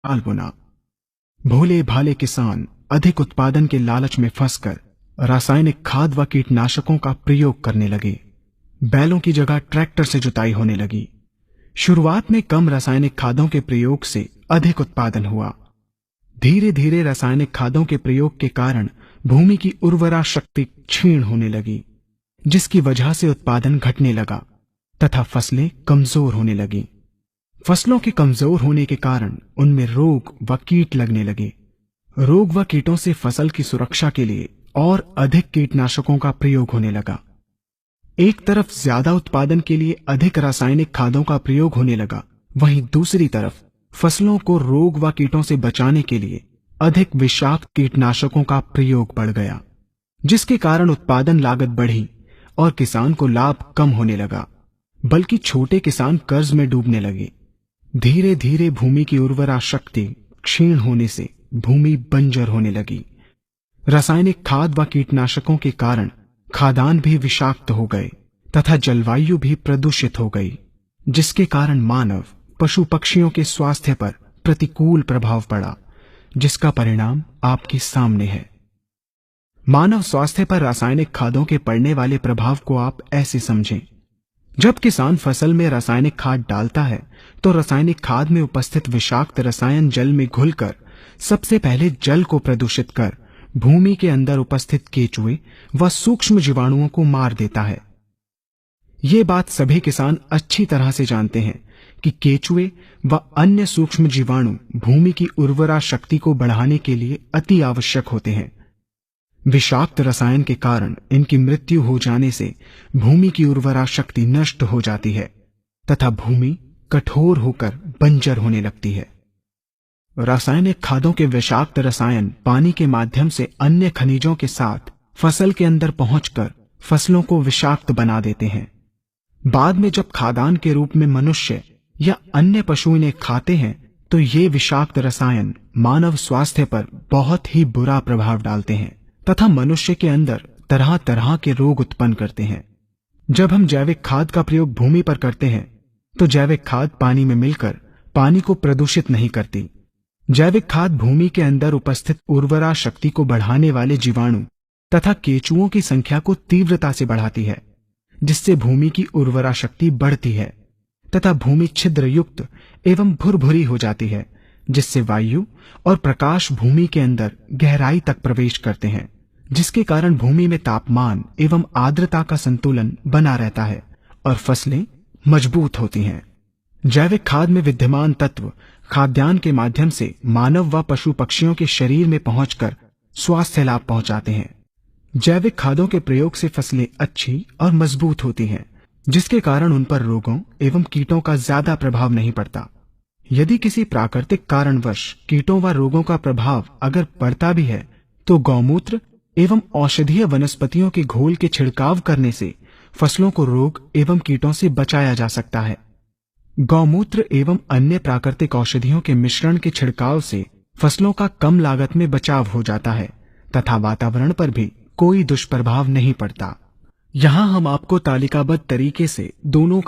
दाल बुना। भोले भाले किसान अधिक उत्पादन के लालच में फंसकर रासायनिक खाद व कीटनाशकों का प्रयोग करने लगे। बैलों की जगह ट्रैक्टर से जुताई होने लगी। शुरुआत में कम रासायनिक खादों के प्रयोग से अधिक उत्पादन हुआ। धीरे धीरे रासायनिक खादों के प्रयोग के कारण भूमि की उर्वरा शक्ति क्षीण होने लगी, जिसकी वजह से उत्पादन घटने लगा तथा फसलें कमजोर होने लगी। फसलों के कमजोर होने के कारण उनमें रोग व कीट लगने लगे। रोग व कीटों से फसल की सुरक्षा के लिए और अधिक कीटनाशकों का प्रयोग होने लगा। एक तरफ ज्यादा उत्पादन के लिए अधिक रासायनिक खादों का प्रयोग होने लगा, वहीं दूसरी तरफ फसलों को रोग व कीटों से बचाने के लिए अधिक विषाक्त कीटनाशकों का प्रयोग बढ़ गया, जिसके कारण उत्पादन लागत बढ़ी और किसान को लाभ कम होने लगा, बल्कि छोटे किसान कर्ज में डूबने लगे। धीरे धीरे भूमि की उर्वरा शक्ति क्षीण होने से भूमि बंजर होने लगी। रासायनिक खाद व कीटनाशकों के कारण खाद्यान्न भी विषाक्त हो गए तथा जलवायु भी प्रदूषित हो गई, जिसके कारण मानव पशु पक्षियों के स्वास्थ्य पर प्रतिकूल प्रभाव पड़ा, जिसका परिणाम आपके सामने है। मानव स्वास्थ्य पर रासायनिक खादों के पड़ने वाले प्रभाव को आप ऐसे समझें। जब किसान फसल में रासायनिक खाद डालता है तो रासायनिक खाद में उपस्थित विषाक्त रसायन जल में घुलकर सबसे पहले जल को प्रदूषित कर भूमि के अंदर उपस्थित केचुए व सूक्ष्म जीवाणुओं को मार देता है। ये बात सभी किसान अच्छी तरह से जानते हैं कि केचुए व अन्य सूक्ष्म जीवाणु भूमि की उर्वरा शक्ति को बढ़ाने के लिए अति आवश्यक होते हैं। विषाक्त रसायन के कारण इनकी मृत्यु हो जाने से भूमि की उर्वरा शक्ति नष्ट हो जाती है तथा भूमि कठोर होकर बंजर होने लगती है। रासायनिक खादों के विषाक्त रसायन पानी के माध्यम से अन्य खनिजों के साथ फसल के अंदर पहुंचकर फसलों को विषाक्त बना देते हैं। बाद में जब खाद्यान्न के रूप में मनुष्य या अन्य पशु इन्हें खाते हैं तो ये विषाक्त रसायन मानव स्वास्थ्य पर बहुत ही बुरा प्रभाव डालते हैं तथा मनुष्य के अंदर तरह तरह के रोग उत्पन्न करते हैं। जब हम जैविक खाद का प्रयोग भूमि पर करते हैं तो जैविक खाद पानी में मिलकर पानी को प्रदूषित नहीं करती। जैविक खाद भूमि के अंदर उपस्थित उर्वरा शक्ति को बढ़ाने वाले जीवाणु तथा केचुओं की संख्या को तीव्रता से बढ़ाती है, जिससे भूमि की उर्वरा शक्ति बढ़ती है तथा भूमि छिद्र युक्त एवं भुरभुरी हो जाती है, जिससे वायु और प्रकाश भूमि के अंदर गहराई तक प्रवेश करते हैं, जिसके कारण भूमि में तापमान एवं आर्द्रता का संतुलन बना रहता है और फसलें मजबूत होती हैं। जैविक खाद में विद्यमान तत्व खाद्यान्न के माध्यम से मानव व पशु पक्षियों के शरीर में पहुंचकर स्वास्थ्य लाभ पहुंचाते हैं। जैविक खादों के प्रयोग से फसलें अच्छी और मजबूत होती हैं, जिसके कारण उन पर रोगों एवं कीटों का ज्यादा प्रभाव नहीं पड़ता। यदि किसी प्राकृतिक कारणवश कीटों व रोगों का प्रभाव अगर पड़ता भी है तो गौमूत्र एवं औषधीय वनस्पतियों के घोल के छिड़काव करने से फसलों को रोग एवं कीटों से बचाया जा सकता है। गौमूत्र एवं अन्य प्राकृतिक औषधियों के मिश्रण के छिड़काव से फसलों का कम लागत में बचाव हो जाता है तथा वातावरण पर भी कोई दुष्प्रभाव नहीं पड़ता। यहाँ हम आपको तालिकाबद्ध तरीके से दोनों